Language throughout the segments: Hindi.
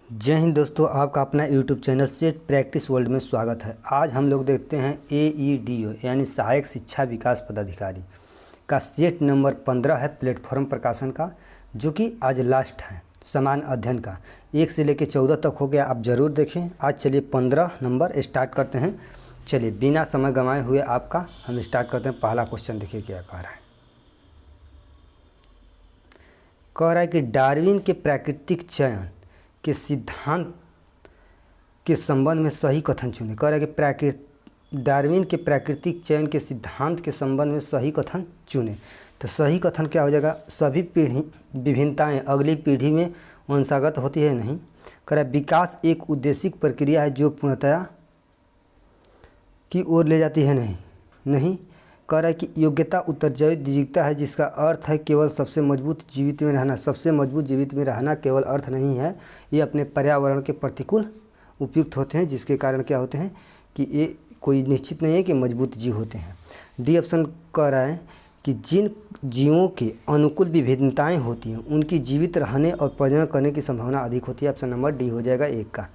जय हिंद दोस्तों, आपका अपना YouTube channel set practice world में स्वागत है। आज हम लोग देखते हैं AEDO यानी सहायक शिक्षा विकास पदाधिकारी का सेट नंबर 15 है प्लेटफॉर्म प्रकाशन का, जो कि आज लास्ट है समान अध्ययन का। 1 से लेकर 14 तक हो गया, आप ज़रूर देखें। आज चलिए 15 नंबर स्टार्ट करते हैं। चलिए बिना समय गंवाए हुए आपका हम स्टार्ट करते हैं। पहला क्वेश्चन देखिए क्या कह रहा है। कह रहा है कि डार्विन के प्राकृतिक चयन के सिद्धांत के संबंध में सही कथन चुने। कह रहा है कि डार्विन के प्राकृतिक चयन के सिद्धांत के संबंध में सही कथन चुने। तो सही कथन क्या हो जाएगा? सभी पीढ़ी विभिन्नताएं अगली पीढ़ी में वंशागत होती है नहीं। कह रहा है विकास एक उद्देशिक प्रक्रिया है जो पूर्णतया की ओर ले जाती है नहीं। कह रहा है कि योग्यता उत्तरदायित्व दिव्यता है, जिसका अर्थ है केवल सबसे मजबूत जीवित में रहना। सबसे मजबूत जीवित में रहना केवल अर्थ नहीं है, ये अपने पर्यावरण के प्रतिकूल उपयुक्त होते हैं, जिसके कारण क्या होते हैं कि ये कोई निश्चित नहीं है कि मजबूत जीव होते हैं। डी ऑप्शन कह रहा है कि जिन जीवों के अनुकूल विभिन्नताएँ होती हैं उनकी जीवित रहने और प्रजनन करने की संभावना अधिक होती है। ऑप्शन नंबर डी हो जाएगा 1 का।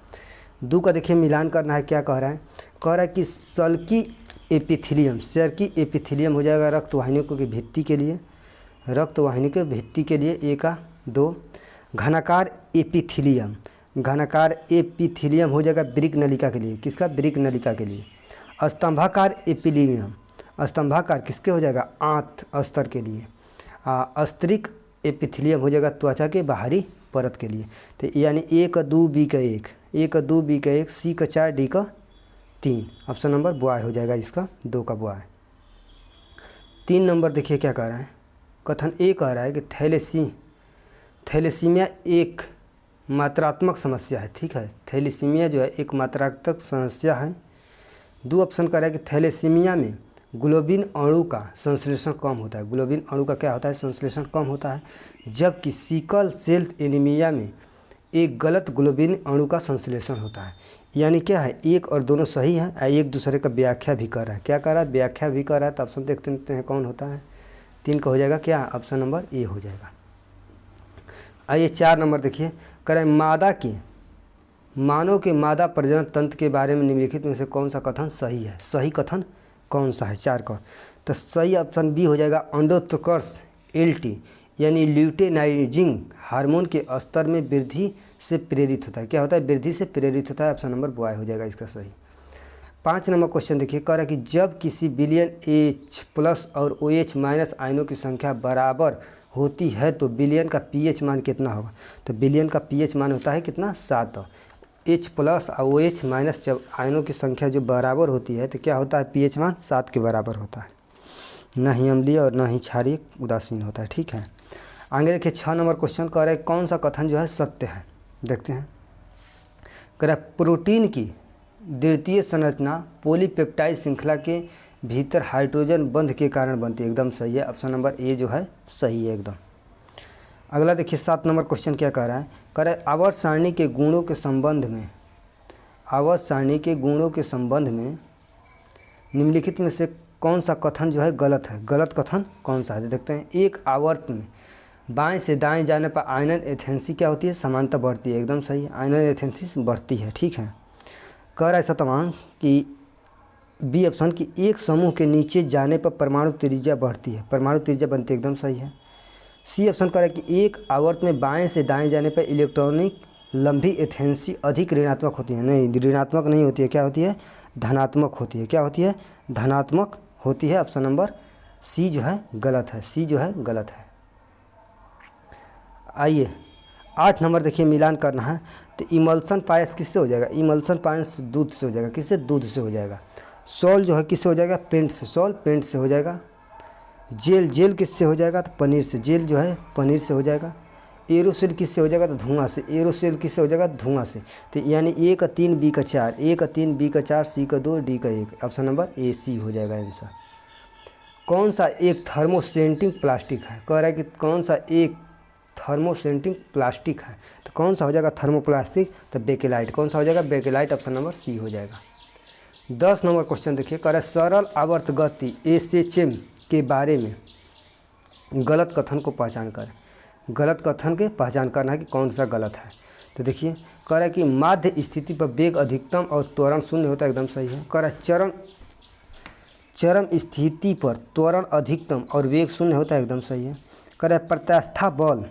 2 का देखिए मिलान करना है। क्या कह रहा है? कह रहा है कि सल्की एपिथेलियम हो जाएगा रक्त वाहिनियों की भित्ति के लिए, रक्त वाहिनी के भित्ति के लिए 1 का। 2 घनाकार एपिथेलियम हो जाएगा ब्रिक नलिका के लिए। किसका? ब्रिक नलिका के लिए। स्तंभाकार एपिथेलियम, स्तंभाकार किसके हो जाएगा? आंत अस्तर के लिए। अस्त्रिक एपिथेलियम हो जाएगा त्वचा के बाहरी परत के लिए। तो यानी 1 का 2 बी का 1, 1 का 2 बी का 1, सी का 4 डी का 3। ऑप्शन नंबर बॉय हो जाएगा इसका, 2 का बॉय। 3 नंबर देखिए क्या कह रहा है। कथन ए कह रहा है कि थैलेसीमिया एक मात्रात्मक समस्या है। ठीक है, थैलेसीमिया जो है एक मात्रात्मक समस्या है। 2 ऑप्शन कह रहा है कि थैलेसीमिया में ग्लोबिन अणु का संश्लेषण कम होता है। ग्लोबिन अणु का क्या होता है? संश्लेषण कम होता है। जबकि सिकल सेल एनीमिया में एक गलत ग्लोबिन अणु का संश्लेषण होता है। यानी क्या है? 1 और दोनों सही है, एक दूसरे का व्याख्या भी कर रहा है। क्या कर रहा है? व्याख्या भी कर रहा है। तो ऑप्शन देखते हैं कौन होता है। 3 का हो जाएगा क्या? ऑप्शन नंबर ए हो जाएगा। आइए 4 नंबर देखिए। कह रहा है मानव के मादा प्रजनन तंत्र के बारे में निम्नलिखित में से कौन सा कथन सही है? सही कथन कौन सा है? 4 का। तो सही ऑप्शन बी हो जाएगा। अंडोत्कर्ष LT यानी ल्यूटेनाइजिंग हार्मोन के स्तर में वृद्धि से प्रेरित होता है। क्या होता है? वृद्धि से प्रेरित होता है। ऑप्शन नंबर बॉय हो जाएगा इसका सही। 5 नंबर क्वेश्चन देखिए। कह रहा है कि जब किसी बिलियन H+ और OH- आयनों की संख्या बराबर होती है तो बिलियन का pH मान कितना होगा? तो बिलियन का pH मान होता है कितना? 7। H+ और OH- जब आयनों की संख्या जो बराबर होती है तो क्या होता है? pH मान 7 के बराबर होता है। ना ही अम्लीय और ना ही क्षारीय उदासीन होता है। ठीक है, आगे देखिए 6 नंबर क्वेश्चन कह रहा है कौन सा कथन जो है सत्य है? देखते हैं। कह रहा है प्रोटीन की द्वितीय संरचना पॉलीपेप्टाइड श्रृंखला के भीतर हाइड्रोजन बंध के कारण बनती है। एकदम सही है। ऑप्शन नंबर ए जो है सही है एकदम। अगला देखिए 7 नंबर क्वेश्चन क्या कह रहा है। कह रहा है आवर्त सारणी के गुणों के संबंध में निम्नलिखित में से कौन सा कथन जो है गलत है? गलत कथन कौन सा है? देखते हैं। एक आवर्त में बाएं से दाएं जाने पर आयनन एफिशिएंसी क्या होती है? समानता बढ़ती है। एकदम सही है, आयनन एफिशिएंसी बढ़ती है। ठीक है, कह रहा है सतवांग कि बी ऑप्शन की एक समूह के नीचे जाने पर परमाणु त्रिज्या बढ़ती है, परमाणु त्रिज्या बनती है। एकदम सही है। सी ऑप्शन कह रहा है कि एक आवर्त में बाएं से दाएं जाने पर इलेक्ट्रॉनिक लंबी एफिशिएंसी अधिक ऋणात्मक होती है। नहीं, ऋणात्मक नहीं होती है। क्या होती है? धनात्मक होती है। क्या होती है? धनात्मक होती है। ऑप्शन नंबर सी जो है गलत है। सी जो है गलत है। आइए 8 नंबर देखिए मिलान करना है। तो इमल्सन पायस किससे हो जाएगा? इमल्सन पायस दूध से हो जाएगा। किससे? दूध से हो जाएगा। सॉल जो है किससे हो जाएगा? पेंट से। सॉल पेंट से हो जाएगा। जेल किससे हो जाएगा? तो पनीर से। जेल जो है पनीर से हो जाएगा। एरोसेल किससे हो जाएगा? तो धुआं से। एरोसेल किससे हो जाएगा? धुआं से। तो यानी ए का 3 बी का 4, ए का 3 बी का 4, सी का 2 डी का 1। ऑप्शन नंबर ए सी हो जाएगा आंसर। कौन सा एक थर्मोसेंटिंग प्लास्टिक है? कह रहा है कि कौन सा एक थर्मोसेंटिंग प्लास्टिक है? तो कौन सा हो जाएगा थर्मोप्लास्टिक? तो बेकेलाइट। कौन सा हो जाएगा? बेकेलाइट। ऑप्शन नंबर सी हो जाएगा। 10 नंबर क्वेश्चन देखिए। कह रहा है सरल आवर्त गति SHM के बारे में गलत कथन को पहचान करें। गलत कथन के पहचान करना है कि कौन सा गलत है। तो देखिए कह रहा है कि माध्य स्थिति पर वेग अधिकतम और त्वरण शून्य होता है, एकदम सही है। कह रहा है चरम स्थिति पर त्वरण अधिकतम और वेग शून्य होता है, एकदम सही है। कह रहा है प्रत्यास्था बल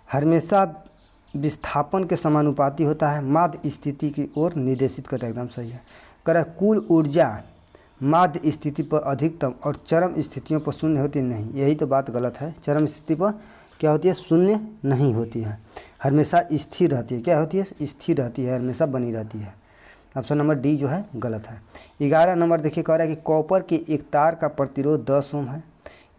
हमेशा विस्थापन के समानुपाती होता है, माध्य स्थिति की ओर निर्देशित करता है, एकदम सही है। कह रहा है कुल ऊर्जा माध्य स्थिति पर अधिकतम और चरम स्थितियों पर शून्य होती नहीं, यही तो बात गलत है। चरम स्थिति पर क्या होती है, शून्य नहीं होती है, हमेशा स्थिर रहती है। क्या होती है, स्थिर रहती है, हमेशा बनी रहती है। ऑप्शन नंबर डी जो है गलत है। 11 नंबर देखिए कह रहा है कि कॉपर के एक तार का प्रतिरोध 10 ओम है,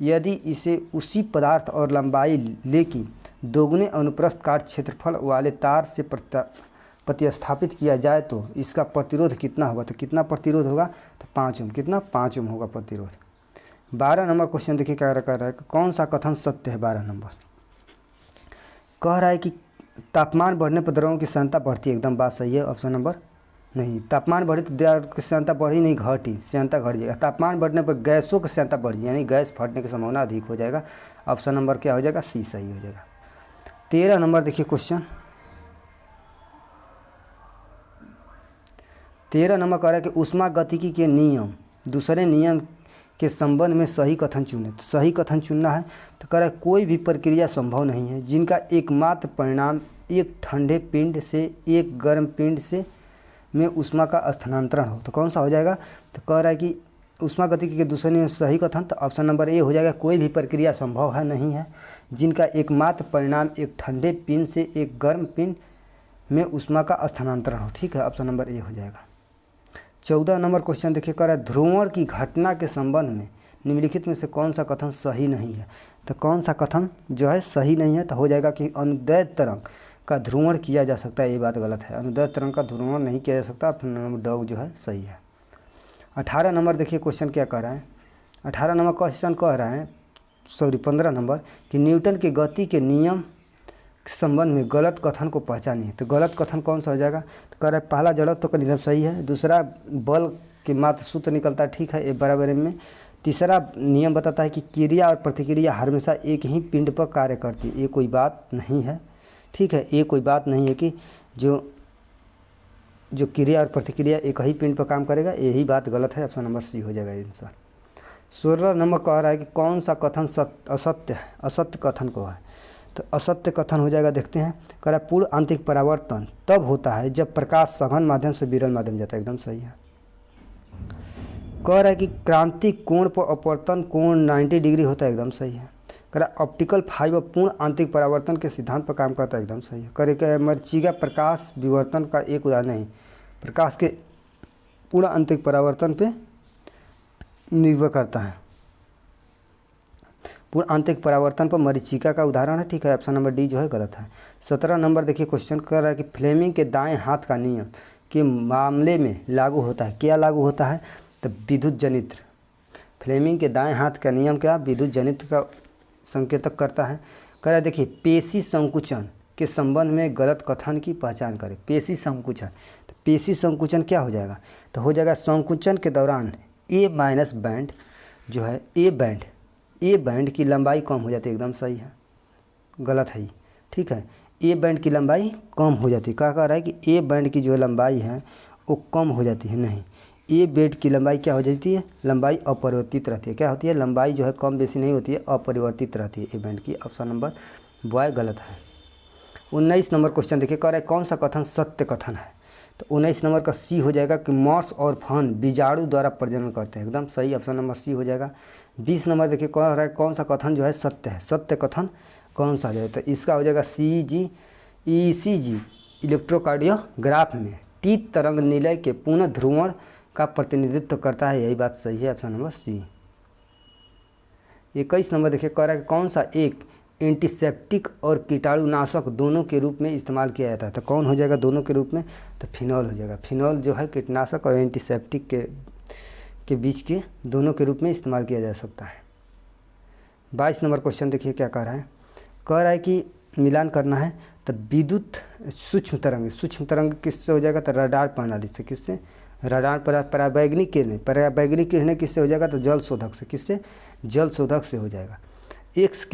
यदि इसे उसी पदार्थ और लंबाई लेकिन दोगुने अनुप्रस्थ काट क्षेत्रफल वाले तार से प्रतिस्थापित किया जाए तो इसका प्रतिरोध कितना होगा। तो कितना प्रतिरोध होगा, तो 5 ओम। कितना, 5 ओम होगा प्रतिरोध। 12 नंबर क्वेश्चन देखिए क्या कह रहा है कि कौन सा कथन सत्य है। 12 नंबर कह रहा है कि तापमान बढ़ने पर द्रव्यों की सांद्रता बढ़ती है, एकदम बात सही है। ऑप्शन नंबर नहीं, तापमान बढ़ी तो द्रव्यों की सांद्रता बढ़ी नहीं, घटी, सांद्रता घट जाएगा। तापमान बढ़ने पर गैसों की सांद्रता बढ़ी, यानी गैस फटने की संभावना अधिक हो जाएगा। ऑप्शन नंबर क्या हो जाएगा, सी सही हो जाएगा। 13 नंबर देखिए क्वेश्चन, 13 नंबर कह रहा है कि ऊष्मागतिकी के नियम दूसरे नियम के संबंध में सही कथन चुने। तो सही कथन चुनना है तो कह रहा है कोई भी प्रक्रिया संभव नहीं है जिनका एकमात्र परिणाम एक ठंडे पिंड से एक गर्म पिंड से में ऊष्मा का स्थानांतरण हो। तो कौन सा हो जाएगा, तो कह रहा है कि ऊष्मागतिकी के दूसरे नियम सही कथन, तो ऑप्शन नंबर ए हो जाएगा। कोई भी प्रक्रिया संभव है नहीं है जिनका एकमात्र परिणाम एक ठंडे पिंड से एक गर्म पिंड में ऊष्मा का स्थानांतरण हो। ठीक है, ऑप्शन नंबर ए हो जाएगा। 14 नंबर क्वेश्चन देखिए कह रहा है ध्रुवण की घटना के संबंध में निम्नलिखित में से कौन सा कथन सही नहीं है। तो कौन सा कथन जो है सही नहीं है, तो हो जाएगा कि अनुदैर्ध्य तरंग का ध्रुवण किया जा सकता है, ये बात गलत है। अनुदैर्ध्य तरंग का ध्रुवण नहीं किया जा सकता, ऑप्शन नंबर ड जो है सही है। 18 नंबर देखिए क्वेश्चन क्या कह रहा है। 18 नंबर क्वेश्चन कह रहा है 15 नंबर कि न्यूटन के गति के नियम के संबंध में गलत कथन को पहचानिए। तो गलत कथन कौन सा हो जाएगा, तो कह रहा है पहला जड़त्व का नियम सही है, दूसरा बल के मात्र सूत्र निकलता है, ठीक है, ए बराबर में। तीसरा नियम बताता है कि क्रिया और प्रतिक्रिया हमेशा एक ही पिंड पर कार्य करती है, ये कोई बात नहीं है। ठीक है, ये कोई बात नहीं है कि जो क्रिया और प्रतिक्रिया एक ही पिंड पर काम करेगा, यही बात गलत है। ऑप्शन नंबर सी हो जाएगा आंसर। 16 नंबर कह रहा है कि कौन सा कथन असत्य है, असत्य कथन को है। तो असत्य कथन हो जाएगा, देखते हैं। कह रहा है पूर्ण आंतरिक परावर्तन तब होता है जब प्रकाश सघन माध्यम से विरल माध्यम जाता है, एकदम सही है। कह रहा है कि क्रांतिक कोण पर अपवर्तन कोण 90 डिग्री होता है, एकदम सही है। कह रहा है ऑप्टिकल फाइबर पूर्ण आंतरिक परावर्तन के सिद्धांत पर काम करता है, एकदम सही है। कह रहे मरीचिका प्रकाश विवर्तन का एक उदाहरण है, प्रकाश के पूर्ण आंतरिक परावर्तन पे निर्भर करता है। पूर्ण आंतरिक परावर्तन पर मरीचिका का उदाहरण है, ठीक है, ऑप्शन नंबर डी जो है गलत है। 17 नंबर देखिए क्वेश्चन कर रहा है कि फ्लेमिंग के दाएं हाथ का नियम के मामले में लागू होता है। क्या लागू होता है, तो विद्युत जनित्र। फ्लेमिंग के दाएं हाथ का नियम क्या, विद्युत जनित्र का संकेतक करता है। कह रहा है देखिए पेशी संकुचन के संबंध में गलत कथन की पहचान करें। पेशी संकुचन, तो पेशी संकुचन क्या हो जाएगा, तो हो जाएगा संकुचन के दौरान ए माइनस बैंड जो है, ए बैंड की लंबाई कम हो जाती है, एकदम सही है, गलत है, ठीक है। ए बैंड की लंबाई कम हो जाती है, क्या कह रहा है कि ए बैंड की जो लंबाई है वो कम हो जाती है, नहीं, ए बैंड की लंबाई क्या हो जाती है, लंबाई अपरिवर्तित रहती है। क्या होती है, लंबाई जो है कम बेसी नहीं होती है, अपरिवर्तित रहती है ए बैंड की। ऑप्शन नंबर बॉय गलत है। 19 नंबर क्वेश्चन देखिए कह रहा है कौन सा कथन सत्य कथन है। तो 19 नंबर का सी हो जाएगा कि मॉर्स और फन बीजाणु द्वारा प्रजनन करते हैं, एकदम सही, ऑप्शन नंबर सी हो जाएगा। 20 नंबर देखिए कह रहा है कौन सा कथन जो है सत्य है, सत्य कथन कौन सा है, तो इसका हो जाएगा ECG इलेक्ट्रोकार्डियोग्राफ में टी तरंग निलय के पुनः ध्रुवण का प्रतिनिधित्व करता है, यही बात सही है, ऑप्शन नंबर सी। 21 नंबर देखिए कह रहा है कि कौन सा एक एंटीसेप्टिक और कीटाणुनाशक दोनों के रूप में इस्तेमाल किया जाता है। तो कौन हो जाएगा दोनों के रूप में, तो फिनॉल हो जाएगा। फिनॉल जो है कीटनाशक और एंटीसेप्टिक के बीच के दोनों के रूप में इस्तेमाल किया जा सकता है। 22 नंबर क्वेश्चन देखिए क्या कह रहा है कि मिलान करना है। तो विद्युत सूक्ष्म तरंग किससे हो जाएगा, तो रडार प्रणाली से। किससे, रडार पराबैंगनी किरणें किससे हो जाएगा, तो जल शोधक से। किससे, जल शोधक से हो जाएगा। एक्स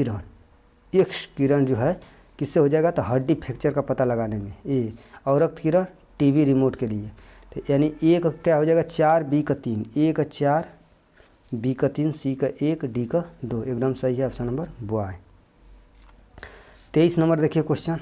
किरण जो है किससे हो जाएगा? तो हड्डी फ्रैक्चर का पता लगाने में। ए। और रक्त किरण टीवी रिमोट के लिए। तो यानी ए का क्या हो जाएगा? 4, बी का 3, ए का 4, बी का 3, सी का 1, डी का 2। एकदम सही है ऑप्शन नंबर बॉय। 23 नंबर देखिए क्वेश्चन।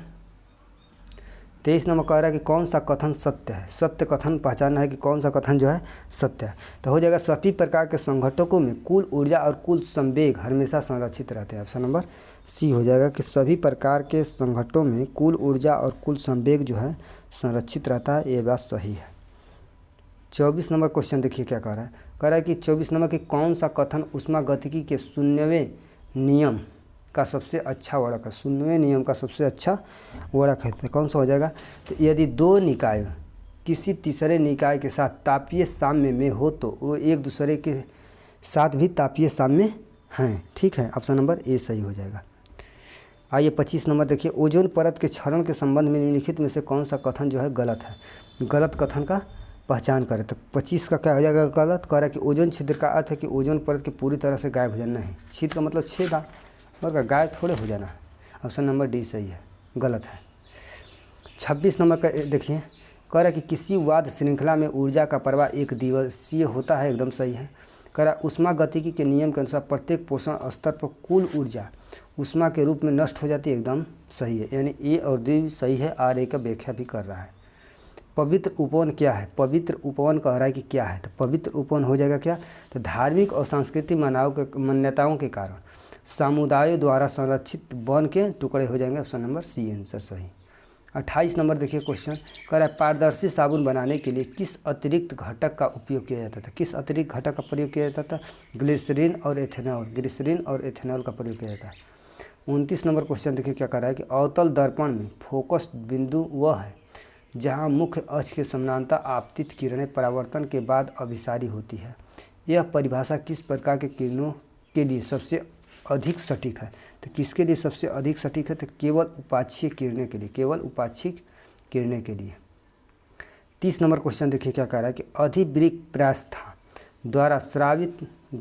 23 नंबर कह रहा है कि कौन सा कथन सत्य है? सत्य कथन पहचानना है कि कौन सा कथन जो है सत्य है। तो हो जाएगा सभी प्रकार के संघटकों में कुल ऊर्जा और कुल संवेग हमेशा संरक्षित रहते हैं। ऑप्शन नंबर सी हो जाएगा कि सभी प्रकार के संघटकों में कुल ऊर्जा और कुल संवेग जो है संरक्षित रहता है। ये बात सही है। 24 नंबर क्वेश्चन देखिए क्या कह रहा है। कह रहा है कि 24 नंबर की कौन सा कथन ऊष्मागतिकी के 0वें नियम का सबसे अच्छा वर्णक है? 0वें नियम का सबसे अच्छा वर्णक है। तो कौन सा हो जाएगा? तो यदि दो निकाय किसी तीसरे निकाय के साथ तापीय साम्य में हो तो वो एक दूसरे के साथ भी तापीय साम्य हैं। ठीक है, ऑप्शन नंबर ए सही हो जाएगा। आइए 25 नंबर देखिए। ओजोन परत के क्षरण के संबंध में निम्नलिखित में से कौन सा कथन जो है गलत है? गलत कथन का पहचान करें। तो 25 का क्या हो जाएगा गलत? कह रहा है कि ओजोन छिद्र का अर्थ है कि ओजोन परत के पूरी तरह से गायब हो जाना है। छिद्र का मतलब छेदा, और गायब थोड़े हो जाना है। ऑप्शन नंबर डी सही है, गलत है। 26 नंबर का देखिए। कह रहा है कि किसी वाद श्रृंखला में ऊर्जा का प्रवाह एक दिवसीय होता है। एकदम सही है। कह रहा है ऊष्मागतिकी के नियम के अनुसार प्रत्येक पोषण स्तर पर कुल ऊर्जा ऊष्मा के रूप में नष्ट हो जाती है। एकदम सही है, यानी ए और डी सही है। आर ए का व्याख्या भी कर रहा है। पवित्र उपवन क्या है? पवित्र उपवन कह रहा है कि क्या है? तो पवित्र उपवन हो जाएगा क्या? तो धार्मिक और सांस्कृतिक मान्यताओं के कारण समुदायों द्वारा संरक्षित वन के टुकड़े हो जाएंगे। ऑप्शन नंबर सी आंसर सही। 28 नंबर देखिए क्वेश्चन। कह रहा है पारदर्शी साबुन बनाने के लिए किस अतिरिक्त घटक का उपयोग किया जाता था? किस अतिरिक्त घटक का प्रयोग किया जाता था? ग्लिसरीन और एथेनॉल। ग्लिसरीन और एथेनॉल का प्रयोग किया जाता है। 29 नंबर क्वेश्चन देखिए क्या कर रहा है कि अवतल दर्पण में फोकस बिंदु वह है जहाँ मुख्य अक्ष के समानांतर आपतित किरणें परावर्तन के बाद अभिसारी होती है। यह परिभाषा किस प्रकार के किरणों के लिए सबसे अधिक सटीक है? तो किसके लिए सबसे अधिक सटीक है? तो केवल उपाक्षीय किरणें के लिए। केवल उपाक्षीय किरणें के लिए। 30 नंबर क्वेश्चन देखिए क्या कह रहा है कि अधिवृक्क प्रास्था द्वारा स्रावित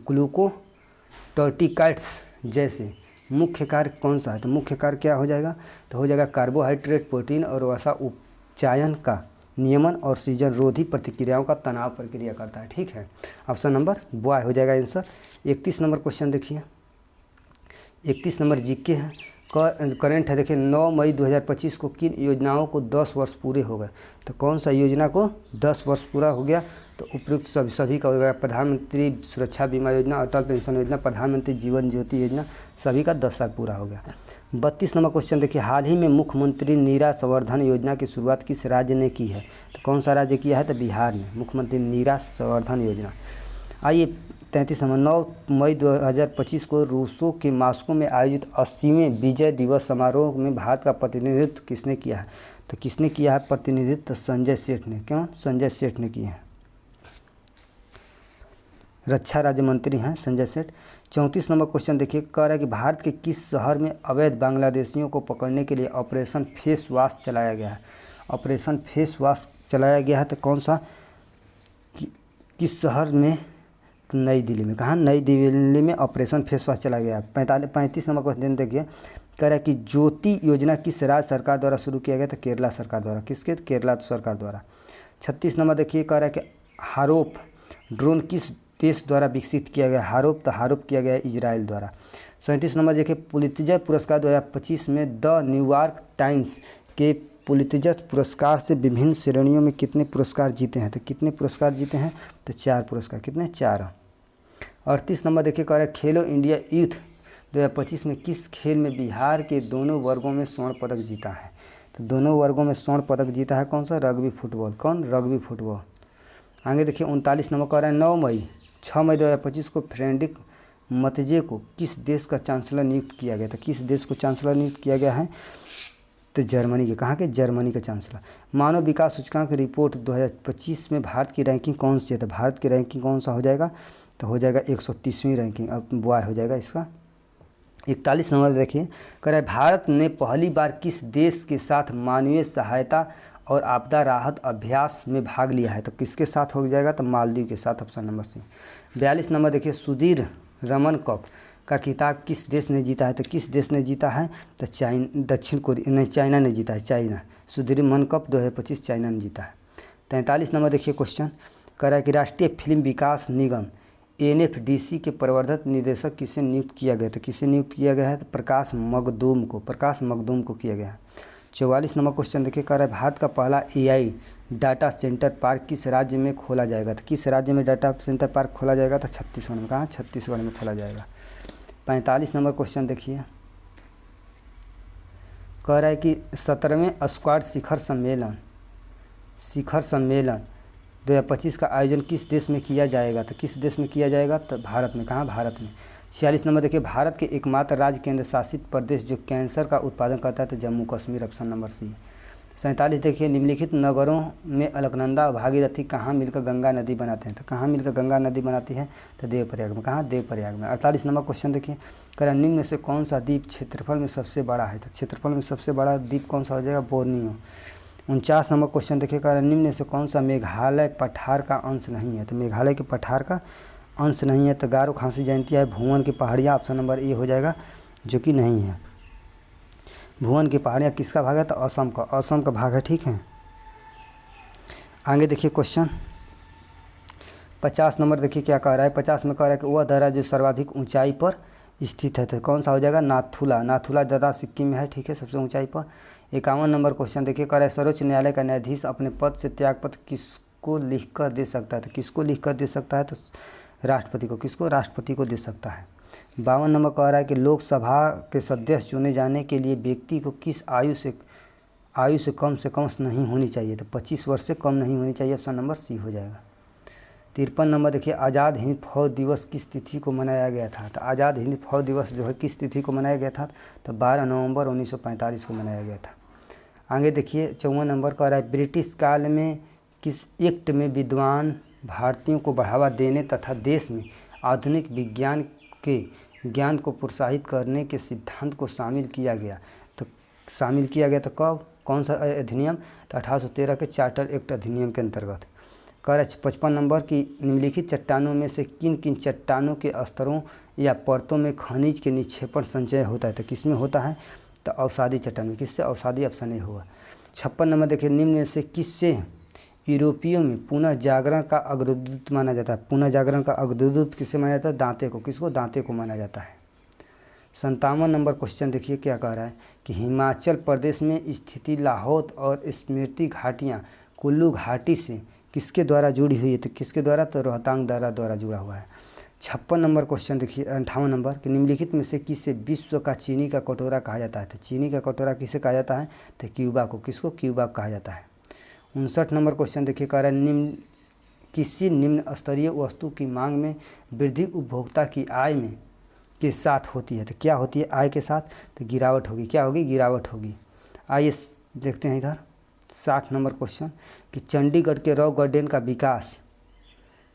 ग्लूकोटॉर्टिकाइड्स जैसे मुख्य कार्य कौन सा है? तो मुख्य कार्य क्या हो जाएगा? तो हो जाएगा कार्बोहाइड्रेट, प्रोटीन और वसा उपचयन का नियमन और सृजन रोधी प्रतिक्रियाओं का तनाव प्रक्रिया करता है। ठीक है, ऑप्शन नंबर बॉय हो जाएगा आंसर। 31 नंबर क्वेश्चन देखिए। 31 नंबर जीके है। करेंट है देखिए। 9 मई 2025 को किन योजनाओं को 10 वर्ष पूरे हो गए? तो कौन सा योजना को 10 वर्ष पूरा हो गया? तो उपयुक्त सभी का हो गया। प्रधानमंत्री सुरक्षा बीमा योजना, अटल पेंशन योजना, प्रधानमंत्री जीवन ज्योति योजना, सभी का 10 साल पूरा हो गया। 32 नंबर क्वेश्चन देखिए। हाल ही में मुख्यमंत्री नीरा संवर्धन योजना की शुरुआत किस राज्य ने की है? तो कौन सा राज्य किया है? तो बिहार ने मुख्यमंत्री नीरा संवर्धन योजना। आइए 33 नंबर। 9 मई 2025 को रूसों के मास्को में आयोजित 80वें विजय दिवस समारोह में भारत का प्रतिनिधित्व किसने किया है? तो किसने किया है प्रतिनिधित्व? तो संजय सेठ ने। क्यों? संजय सेठ ने किया है। रक्षा राज्य मंत्री हैं संजय सेठ। 34 नंबर क्वेश्चन देखिए। कह रहा है कि भारत के किस शहर में अवैध बांग्लादेशियों को पकड़ने के लिए ऑपरेशन फेस वॉश चलाया गया है? ऑपरेशन फेस वॉश चलाया गया है। तो कौन सा किस शहर में? तो नई दिल्ली में। कहाँ? नई दिल्ली में ऑपरेशन फेस वॉश चलाया गया है। 35 नंबर क्वेश्चन देखिए। कह रहा है कि ज्योति योजना किस राज्य सरकार द्वारा शुरू किया गया? तो केरला सरकार द्वारा। किसके? केरला सरकार द्वारा। 36 नंबर देखिए। कह रहा है कि हारोप ड्रोन किस देश द्वारा विकसित किया गया? हारोप किया गया इजराइल द्वारा। 37 नंबर देखिए। पुलित्जर पुरस्कार 2025 में द न्यूयॉर्क टाइम्स के पुलित्जर पुरस्कार से विभिन्न श्रेणियों में कितने पुरस्कार जीते हैं? तो कितने पुरस्कार जीते हैं? तो 4 पुरस्कार। कितने? 4। 38 नंबर देखिए। कह रहा है खेलो इंडिया यूथ 2025 में किस खेल में बिहार के दोनों वर्गों में स्वर्ण पदक जीता है? तो दोनों वर्गों में स्वर्ण पदक जीता है। कौन सा? Rugby football. कौन? Rugby football. आगे देखिए 39 नंबर कह रहा है 6 मई 2025 को फ्रेडरिक मतजे को किस देश का चांसलर नियुक्त किया गया था? किस देश को चांसलर नियुक्त किया गया है? तो जर्मनी के। कहाँ के? जर्मनी का चांसलर। मानव विकास सूचकांक रिपोर्ट 2025 में भारत की रैंकिंग कौन सी है? तो भारत की रैंकिंग कौन सा हो जाएगा? तो हो जाएगा 130वीं रैंकिंग। अब बॉय हो जाएगा इसका। 41 नंबर देखिए। कह रहा है भारत ने पहली बार किस देश के साथ मानवीय सहायता और आपदा राहत अभ्यास में भाग लिया है? तो किसके साथ हो जाएगा? तो मालदीव के साथ। ऑप्शन नंबर सी। 42 नंबर देखिए। सुधीर रमन कप का खिताब किस देश ने जीता है? तो किस देश ने जीता है? तो दक्षिण कोरिया नहीं, चाइना ने जीता है। चाइना सुदीर्घ कप 2025 चाइना ने जीता है। 43 नंबर देखिए क्वेश्चन कह रहा है कि राष्ट्रीय फिल्म विकास निगम NFDC के प्रवर्तक निदेशक किसे नियुक्त किया गया? तो किसे नियुक्त किया गया है? तो प्रकाश मखदूम को किया गया है। 44 नंबर क्वेश्चन देखिए कह रहा है भारत का पहला AI डाटा सेंटर पार्क किस राज्य में खोला जाएगा? तो किस राज्य में डाटा सेंटर पार्क खोला जाएगा? तो छत्तीसगढ़ में। कहाँ? छत्तीसगढ़ में खोला जाएगा। 45 नंबर क्वेश्चन देखिए कह रहा है कि 17वें स्क्वाड शिखर सम्मेलन 2025 का आयोजन किस देश में किया जाएगा? तो किस देश में किया जाएगा? तो भारत में। कहाँ? भारत में। 46 नंबर देखिए भारत के एकमात्र राज्य केंद्र शासित प्रदेश जो कैंसर का उत्पादन करता है तो Jammu Kashmir, option number C. 47 देखिए निम्नलिखित नगरों में अलकनंदा और भागीरथी कहाँ मिलकर गंगा नदी बनाते हैं? तो कहाँ मिलकर गंगा नदी बनाती है? तो देवप्रयाग में। कहाँ? देवप्रयाग में। 48 नंबर क्वेश्चन देखिए कह रहा निम्न में से कौन सा द्वीप क्षेत्रफल में सबसे बड़ा है? तो क्षेत्रफल में सबसे बड़ा द्वीप कौन सा हो जाएगा? बोर्नियो। 49 नंबर क्वेश्चन देखिए कह रहा निम्न में से कौन सा मेघालय पठार का अंश नहीं है? तो मेघालय के पठार का अंश नहीं है। तो गारो खासी जयंती है भुवन की पहाड़ियाँ, ऑप्शन नंबर ए हो जाएगा, जो कि नहीं है। भुवन की पहाड़ियाँ किसका भाग है? तो असम का भाग है। ठीक है, आगे देखिए क्वेश्चन 50 नंबर देखिए क्या कह रहा है। 50 में कह रहा है कि वह दर्रा जो सर्वाधिक ऊंचाई पर स्थित है तो कौन सा हो जाएगा? नाथुला दर्रा सिक्किम में है। ठीक है, सबसे ऊंचाई पर। 51 नंबर क्वेश्चन देखिए कह रहा है सर्वोच्च न्यायालय का न्यायाधीश अपने पद से त्यागपत्र किसको लिख कर दे सकता है? तो किसको लिख कर दे सकता है? तो राष्ट्रपति को। किसको? राष्ट्रपति को दे सकता है। 52 नंबर कह रहा है कि लोकसभा के सदस्य चुने जाने के लिए व्यक्ति को किस आयु से कम नहीं होनी चाहिए? तो 25 वर्ष से कम नहीं होनी चाहिए, ऑप्शन नंबर सी हो जाएगा। 53 नंबर देखिए आज़ाद हिंद फौज दिवस किस तिथि को मनाया गया था? तो आज़ाद हिंद फौज दिवस जो है किस तिथि को मनाया गया था? तो 12 नवंबर 1945 को मनाया गया था। आगे देखिए 54 नंबर कह रहा है ब्रिटिश काल में किस एक्ट में विद्वान भारतीयों को बढ़ावा देने तथा देश में आधुनिक विज्ञान के ज्ञान को प्रोत्साहित करने के सिद्धांत को शामिल किया गया? तो कब? कौन सा अधिनियम? तो 1813 के चार्टर एक्ट अधिनियम के अंतर्गत। कह रहा है 55 नंबर की निम्नलिखित चट्टानों में से किन किन चट्टानों के स्तरों या परतों में खनिज के निक्षेपण संचय होता है? तो किस में होता है? तो अवसादी चट्टान में। किससे? अवसादी, ऑप्शन ए होगा। 56 नंबर देखिए निम्न में से किससे यूरोपियों में पुनः जागरण का अग्रदूत माना जाता है? पुनः जागरण का अग्रदूत किसे माना जाता है? दांते को। किसको? दांते को माना जाता है। 57 नंबर क्वेश्चन देखिए क्या कह रहा है कि हिमाचल प्रदेश में स्थिति लाहौल और स्मृति घाटियाँ कुल्लू घाटी से किसके द्वारा जुड़ी हुई है? तो किसके द्वारा? तो रोहतांग दर्रा द्वारा जुड़ा हुआ है। 56 नंबर क्वेश्चन देखिए 58 नंबर कि निम्नलिखित में से किसे विश्व का चीनी का कटोरा कहा जाता है? तो चीनी का कटोरा किसे कहा जाता है? तो क्यूबा को। किसको? क्यूबा कहा जाता है। 59 नंबर क्वेश्चन देखिए कह रहा है किसी निम्न स्तरीय वस्तु की मांग में वृद्धि उपभोक्ता की आय में के साथ होती है? तो क्या होती है आय के साथ? तो गिरावट होगी। क्या होगी? गिरावट होगी। आइए देखते हैं इधर 60 नंबर क्वेश्चन कि चंडीगढ़ के रॉक गार्डन का विकास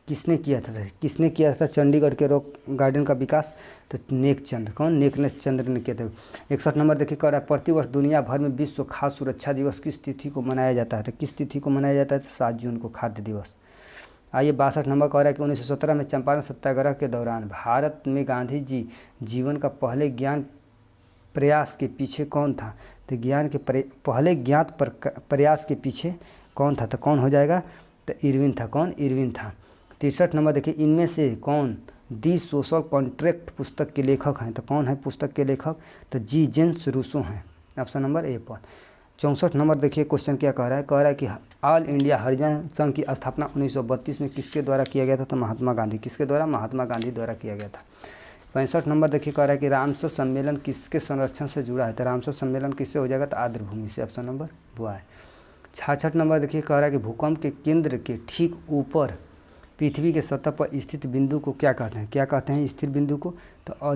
किसने किया था? किसने किया था चंडीगढ़ के रॉक गार्डन का विकास? तो नेकचंद। कौन? नेकचंद ने किया था। 61 नंबर देखिए कह रहा है प्रतिवर्ष दुनिया भर में विश्व खाद्य सुरक्षा दिवस किस तिथि को मनाया जाता है? तो किस तिथि को मनाया जाता है? तो 7 जून को खाद्य दिवस। आइए 62 नंबर कह रहा है कि 1917 में चंपारण सत्याग्रह के दौरान भारत में गांधी जी जीवन का पहले ज्ञान प्रयास के पीछे कौन था? तो ज्ञान के पहले ज्ञात प्रयास के पीछे कौन था? तो कौन हो जाएगा? तो इरविन था। कौन? इरविन था। 63 नंबर देखिए इनमें से कौन दी सोशल कॉन्ट्रैक्ट पुस्तक के लेखक हैं? तो कौन है पुस्तक के लेखक? तो जी जेम्स रूसो हैं, ऑप्शन नंबर ए पर। 64 नंबर देखिए क्वेश्चन क्या कह रहा है। कह रहा है कि ऑल इंडिया हरिजन संघ की स्थापना 1932 में किसके द्वारा किया गया था? तो महात्मा गांधी। किसके द्वारा? महात्मा गांधी द्वारा किया गया था। 65 नंबर देखिए कह रहा है कि रामसर सम्मेलन किसके संरक्षण से जुड़ा है? तो रामसर सम्मेलन किससे हो जाएगा? तो आर्द्रभूमि से, ऑप्शन नंबर हुआ है। 66 नंबर देखिए कह रहा है कि भूकंप के केंद्र के ठीक ऊपर पृथ्वी के सतह पर स्थित बिंदु को क्या कहते हैं? क्या कहते हैं स्थिर बिंदु को? तो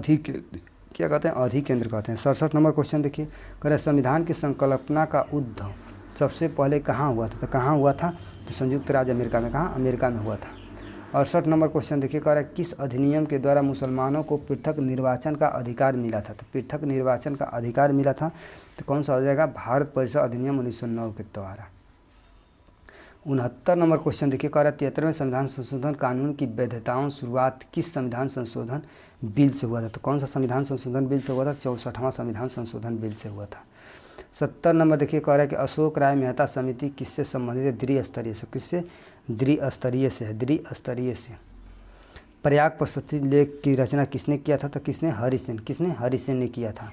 क्या कहते हैं? अधिकेंद्र कहते हैं। 67 नंबर क्वेश्चन देखिए कह रहा है संविधान की संकल्पना का उद्भव सबसे पहले कहाँ हुआ था? तो कहाँ हुआ था? तो संयुक्त राज्य अमेरिका में। कहाँ? अमेरिका में हुआ था। 68 नंबर क्वेश्चन देखिए कह रहा है किस अधिनियम के द्वारा मुसलमानों को पृथक निर्वाचन का अधिकार मिला था? तो पृथक निर्वाचन का अधिकार मिला था तो कौन सा हो जाएगा? भारत परिषद अधिनियम 1909 के द्वारा। 69 नंबर क्वेश्चन देखिए, कह रहा है 73वें संविधान संशोधन कानून की वैधताओं शुरुआत किस संविधान संशोधन बिल से हुआ था? तो कौन सा संविधान संशोधन बिल से हुआ था? 64वां संविधान संशोधन बिल से हुआ था। 70 नंबर देखिए, कह रहा है कि अशोक राय मेहता समिति किससे संबंधित है? द्विस्तरीय से। किससे? द्विस्तरीय से है, द्विस्तरीय से। प्रयाग प्रशस्ति लेख की रचना किसने किया था? तो किसने? हरिसेन। किसने? हरिसेन ने किया था।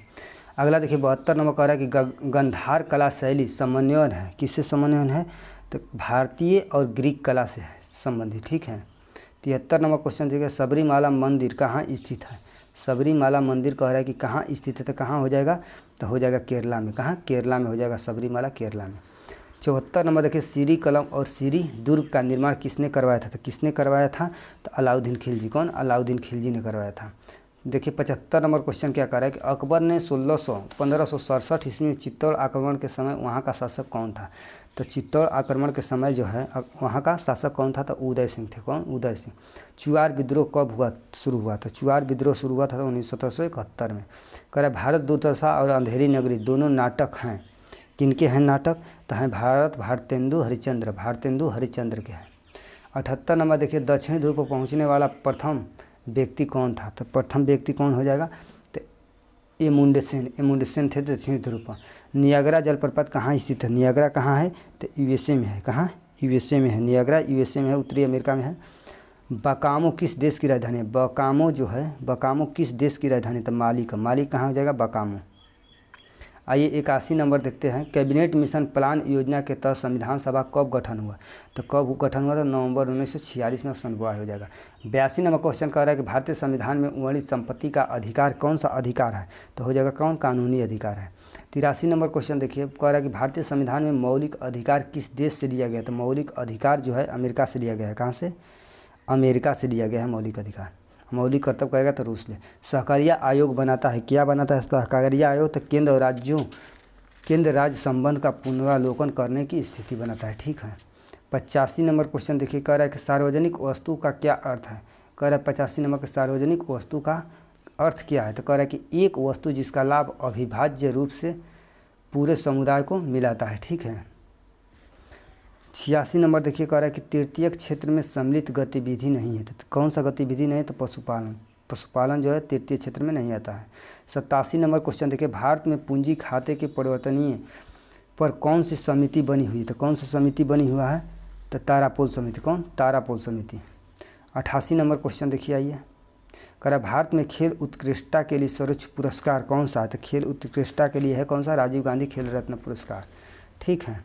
अगला देखिए 72 नंबर कह रहा है कि गंधार कला शैली समन्वयन है, किससे समन्वयन है? तो भारतीय और ग्रीक कला से है संबंधित, ठीक है। 73 नंबर क्वेश्चन देखिए, सबरीमाला मंदिर कहाँ स्थित है? सबरीमाला मंदिर कह रहा है कि कहाँ स्थित है? तो कहाँ हो जाएगा? तो हो जाएगा केरला में। कहाँ? केरला में हो जाएगा सबरीमाला, केरला में। 74 नंबर देखिए, सीरी कलम और सीरी दुर्ग का निर्माण किसने करवाया था? तो किसने करवाया था? तो अलाउद्दीन खिलजी। कौन? अलाउद्दीन खिलजी ने करवाया था। देखिए 75 नंबर क्वेश्चन क्या कर रहा है कि अकबर ने 1567 ईस्वी में चित्तौड़ आक्रमण के समय वहाँ का शासक कौन था? तो चित्तौड़ आक्रमण के समय जो है वहाँ का शासक कौन था? तो उदय सिंह थे। कौन? उदय सिंह। चुआर विद्रोह कब हुआ? शुरू हुआ था? चुआर विद्रोह शुरू हुआ था 1771 में। कह रहा है भारत दुर्दशा और अंधेरी नगरी दोनों नाटक हैं, किनके हैं नाटक? तो हैं भारतेंदु हरिश्चंद्र, भारतेंदु हरिश्चंद्र के हैं। 78 नंबर देखिए, दक्षिणी ध्रुव पर पहुँचने वाला प्रथम व्यक्ति कौन था? तो प्रथम व्यक्ति कौन हो जाएगा? तो एमुंडसेन थे दक्षिणी ध्रुव पर। नियाग्रा जलप्रपात कहाँ स्थित है? नियाग्रा कहाँ है? तो यूएसए में है। कहाँ? यूएसए में है। नियाग्रा यूएसए में है, उत्तरी अमेरिका में है। बकामो किस देश की राजधानी है? बकामो जो है, बकामो किस देश की राजधानी? तो माली का। माली कहाँ हो जाएगा? बकामो। आइए 81 नंबर देखते हैं, कैबिनेट मिशन प्लान योजना के तहत संविधान सभा कब गठन हुआ? तो कब गठन हुआ था? नवंबर 1946 में। ऑप्शन बॉय हो जाएगा। 82 नंबर क्वेश्चन कह रहा है कि भारतीय संविधान में वर्णित संपत्ति का अधिकार कौन सा अधिकार है? तो हो जाएगा कौन? कानूनी अधिकार है। 83 नंबर क्वेश्चन देखिए, कह रहा है कि भारतीय संविधान में मौलिक अधिकार किस देश से लिया गया? तो मौलिक अधिकार जो है अमेरिका से लिया गया है। कहाँ से? अमेरिका से लिया गया है मौलिक अधिकार। मौलिक कर्तव्य कहेगा तो रूस ले। सहकारिता आयोग बनाता है, क्या बनाता है? सहकारिता आयोग तो केंद्र राज्य संबंध का पुनरावलोकन करने की स्थिति बनाता है, ठीक है। 85 नंबर क्वेश्चन देखिए, कह रहा है कि सार्वजनिक वस्तु का क्या अर्थ है? कह रहा है 85 नंबर के सार्वजनिक वस्तु का अर्थ क्या है? तो कह रहा है कि एक वस्तु जिसका लाभ अविभाज्य रूप से पूरे समुदाय को मिलाता है, ठीक है। 86 नंबर देखिए, कह रहा है कि तृतीय क्षेत्र में सम्मिलित गतिविधि नहीं है। तो कौन सा गतिविधि नहीं है? तो पशुपालन। पशुपालन जो है तृतीय क्षेत्र में नहीं आता है। 87 नंबर क्वेश्चन देखिए, भारत में पूंजी खाते के परिवर्तनीय पर कौन सी समिति बनी हुई? तो कौन सी समिति बनी हुआ है? तो तारापोल समिति। कौन? तारापोल समिति। 88 नंबर क्वेश्चन देखिए, आइए। कह रहा है भारत में खेल उत्कृष्टता के लिए सर्वोच्च पुरस्कार कौन सा है? तो खेल उत्कृष्टता के लिए है कौन सा? राजीव गांधी खेल रत्न पुरस्कार, ठीक है।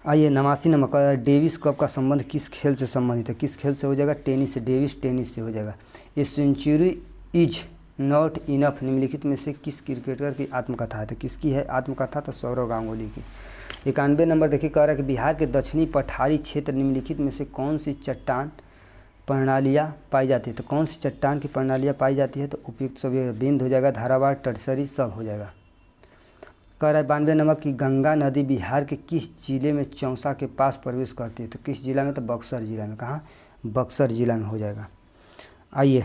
आइए 89 नंबर का डेविस कप का संबंध किस खेल से संबंधित है? किस खेल से हो जाएगा? टेनिस से। डेविस टेनिस से हो जाएगा। A century is not enough निम्नलिखित में से किस क्रिकेटर की आत्मकथा है? तो किसकी है आत्मकथा? तो सौरव गांगुली की। 91 नंबर देखिए, कह रहा है कि बिहार के दक्षिणी पठारी क्षेत्र निम्नलिखित में से कौन सी चट्टान प्रणालियाँ पाई जाती है? तो कौन सी चट्टान की प्रणालियाँ पाई जाती है? तो उपयुक्त सभी बिंद हो जाएगा, धारावार, टर्सरी सब हो जाएगा। कह रहा है 92 नंबर की गंगा नदी बिहार के किस जिले में चौसा के पास प्रवेश करती है? तो किस जिला में? तो बक्सर जिला में। कहाँ? बक्सर जिला में हो जाएगा। आइए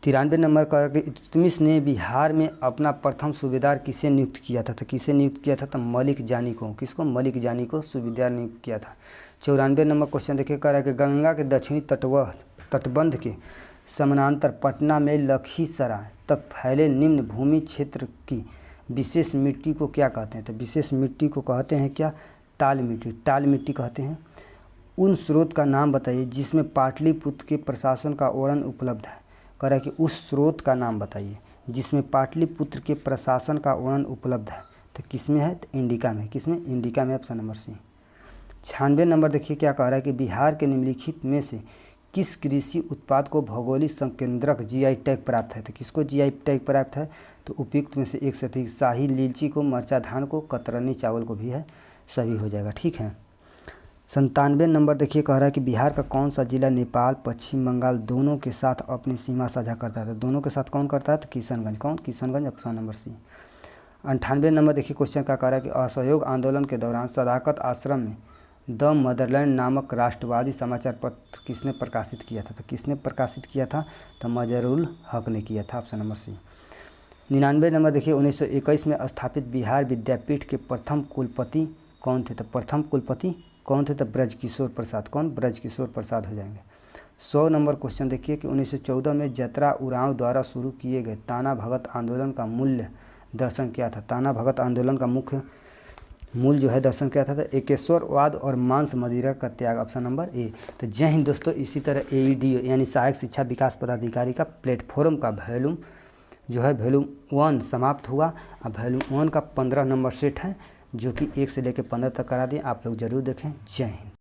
93 नंबर का कि इल्तुतमिश ने बिहार में अपना प्रथम सूबेदार किसे नियुक्त किया था? तो किसे नियुक्त किया था? तो मलिक जानी को। किसको? मलिक जानी को सूबेदार नियुक्त किया था। 94 नंबर क्वेश्चन देखिए, कह रहा है कि गंगा के दक्षिणी तटबंध के समानांतर पटना में लखीसराय तक फैले निम्न भूमि क्षेत्र की विशेष मिट्टी को क्या कहते हैं? तो विशेष मिट्टी को कहते हैं क्या? टाल मिट्टी। टाल मिट्टी कहते हैं। उन स्रोत का नाम बताइए जिसमें पाटलिपुत्र के प्रशासन का वर्णन उपलब्ध है। कह रहा है कि उस स्रोत का नाम बताइए जिसमें पाटलिपुत्र के प्रशासन का वर्णन उपलब्ध है। तो किसमें है? तो इंडिका में। किसमें? इंडिका में। ऑप्शन नंबर सी। 96 नंबर देखिए, क्या कह रहा है कि बिहार के निम्नलिखित में से किस कृषि उत्पाद को भौगोलिक संकेंद्रक जीआई टैग प्राप्त है? तो किसको जीआई टैग प्राप्त है? तो उपयुक्त में से एक से अधिक, शाही लीची को, मरचा धान को, कतरनी चावल को भी है, सभी हो जाएगा, ठीक है। 97 नंबर देखिए, कह रहा है कि बिहार का कौन सा जिला नेपाल पश्चिम बंगाल दोनों के साथ अपनी सीमा साझा करता है? तो दोनों के साथ कौन करता है? तो किशनगंज। कौन? Kishanganj. Option number C. 98 number देखिए, क्वेश्चन का कह रहा है कि असहयोग आंदोलन के दौरान सदाकत आश्रम में द मदरलैंड नामक राष्ट्रवादी समाचार पत्र किसने प्रकाशित किया था? तो किसने प्रकाशित किया था? तो मजरुल हक ने किया था। ऑप्शन नंबर सी। 99 नंबर देखिए, 1921 में स्थापित बिहार विद्यापीठ के प्रथम कुलपति कौन थे? तो प्रथम कुलपति कौन थे? तो ब्रजकिशोर प्रसाद। कौन? ब्रजकिशोर प्रसाद हो जाएंगे। 100 नंबर क्वेश्चन देखिए कि 1914 में जतरा उरांव द्वारा शुरू किए गए ताना भगत आंदोलन का मूल्य दर्शन क्या था? ताना भगत आंदोलन का मुख्य मूल जो है दर्शन क्या था? तो एकेश्वरवाद और मांस मदिरा का त्याग, ऑप्शन नंबर ए। तो जय हिंद दोस्तों। इसी तरह AEDO यानी सहायक शिक्षा विकास पदाधिकारी का प्लेटफॉर्म का वॉल्यूम जो है वॉल्यूम 1 समाप्त हुआ। अब वॉल्यूम 1 का 15 नंबर सेट है जो कि 1 से लेकर 15 तक करा दिए, आप लोग जरूर देखें। जय हिंद।